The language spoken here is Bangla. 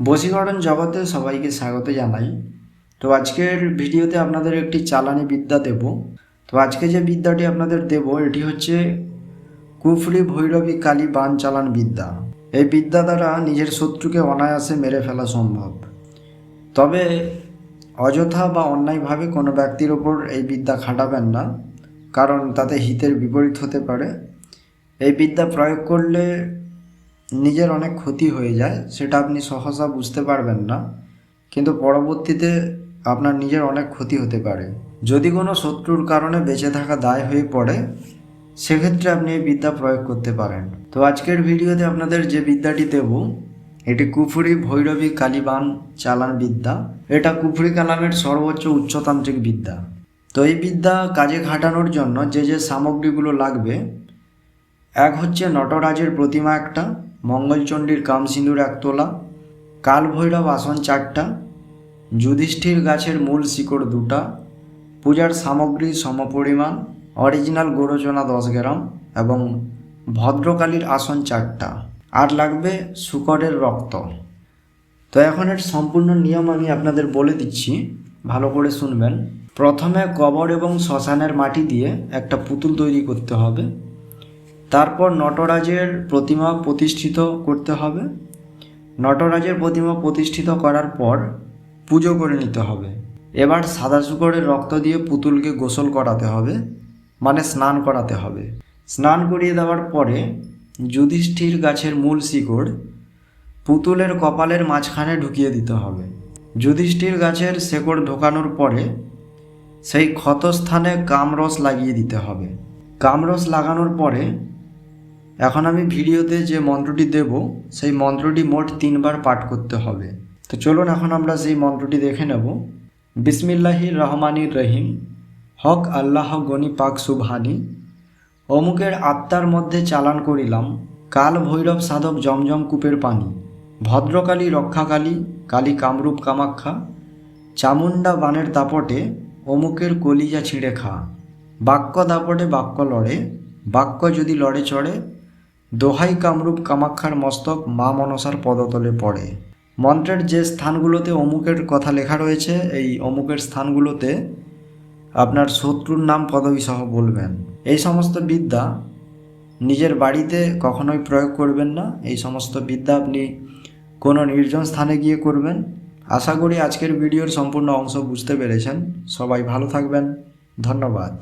বশীকরণ জগতে সবাইকে স্বাগত জানাই। তো আজকের ভিডিওতে আপনাদের একটি চালানি বিদ্যা দেব। তো আজকে যে বিদ্যাটি আপনাদের দেব এটি হচ্ছে কুফরি ভৈরবী কালী বান চালান বিদ্যা। এই বিদ্যা দ্বারা নিজের শত্রুকে অনায়াসে মেরে ফেলা সম্ভব। তবে অযথা বা অন্যায়ভাবে কোনো ব্যক্তির ওপর এই বিদ্যা খাটাবেন না, কারণ তাতে হিতের বিপরীত হতে পারে। এই বিদ্যা প্রয়োগ করলে নিজের অনেক ক্ষতি হয়ে যায়, সেটা আপনি সহসা বুঝতে পারবেন না, কিন্তু পরবর্তীতে আপনার নিজের অনেক ক্ষতি হতে পারে। যদি কোনো শত্রুর কারণে বেঁচে থাকা দায় হয়ে পড়ে, সেক্ষেত্রে আপনি এই বিদ্যা প্রয়োগ করতে পারেন। তো আজকের ভিডিওতে আপনাদের যে বিদ্যাটি দেব এটি কুফরি ভৈরবী কালীবান চালান বিদ্যা। এটা কুফরি কালামের সর্বোচ্চ উচ্চতান্ত্রিক বিদ্যা। তো এই বিদ্যা কাজে খাটানোর জন্য যে যে সামগ্রীগুলো লাগবে, এক হচ্ছে নটরাজের প্রতিমা একটা, মঙ্গলচণ্ডীর কামসিন্দুর 1 তোলা, কাল ভৈরব আসন 4টা, যুধিষ্ঠির গাছের মূল শিকড় 2টা, পূজার সামগ্রী সমপরিমাণ, অরিজিনাল গোরচনা 10 গ্রাম এবং ভদ্রকালীর আসন 4টা, আর লাগবে শূকরের রক্ত। তো এখন এর সম্পূর্ণ নিয়ম আমি আপনাদের বলে দিচ্ছি, ভালো করে শুনবেন। প্রথমে কবর এবং শ্মশানের মাটি দিয়ে একটা পুতুল তৈরি করতে হবে। তারপর নটরাজের প্রতিমা প্রতিষ্ঠিত করতে হবে। নটরাজের প্রতিমা প্রতিষ্ঠিত করার পর পুজো করে নিতে হবে। এবার সাদা শূকরের রক্ত দিয়ে পুতুলকে গোসল করাতে হবে, মানে স্নান করাতে হবে। স্নান করিয়ে দেওয়ার পরে যুধিষ্ঠির গাছের মূল শিকড় পুতুলের কপালের মাঝখানে ঢুকিয়ে দিতে হবে। যুধিষ্ঠির গাছের শেকড় ঢোকানোর পরে সেই ক্ষতস্থানে কামরস লাগিয়ে দিতে হবে। কামরস লাগানোর পরে এখন আমি ভিডিওতে যে মন্ত্রটি দেব সেই মন্ত্রটি মোট 3 বার পাঠ করতে হবে। তো চলুন এখন আমরা সেই মন্ত্রটি দেখে নেব। বিসমিল্লাহির রহমানির রহিম, হক আল্লাহ গনি পাক সুবহানি। অমুকের আত্মার মধ্যে চালান করিলাম কাল ভৈরব সাধক জমজম কূপের পানি। ভদ্রকালী রক্ষাকালী কালী কামরূপ কামাখ্যা, চামুণ্ডা বানের দাপটে অমুকের কলিজা ছিঁড়ে খা। বাক্য দাপটে বাক্য লড়ে, বাক্য যদি লড়ে চড়ে, দোহাই কামরূপ কামাখ্যার মস্তক মা মনসার পদতলে পড়ে। মন্ত্রের যে স্থানগুলোতে অমুকের কথা লেখা রয়েছে, এই অমুকের স্থানগুলোতে আপনার শত্রুর নাম পদবী সহ বলবেন। এই সমস্ত বিদ্যা নিজের বাড়িতে কখনোই প্রয়োগ করবেন না। এই সমস্ত বিদ্যা আপনি কোনো নির্জন স্থানে গিয়ে করবেন। আশা করি আজকের ভিডিওর সম্পূর্ণ অংশ বুঝতে পেরেছেন। সবাই ভালো থাকবেন। ধন্যবাদ।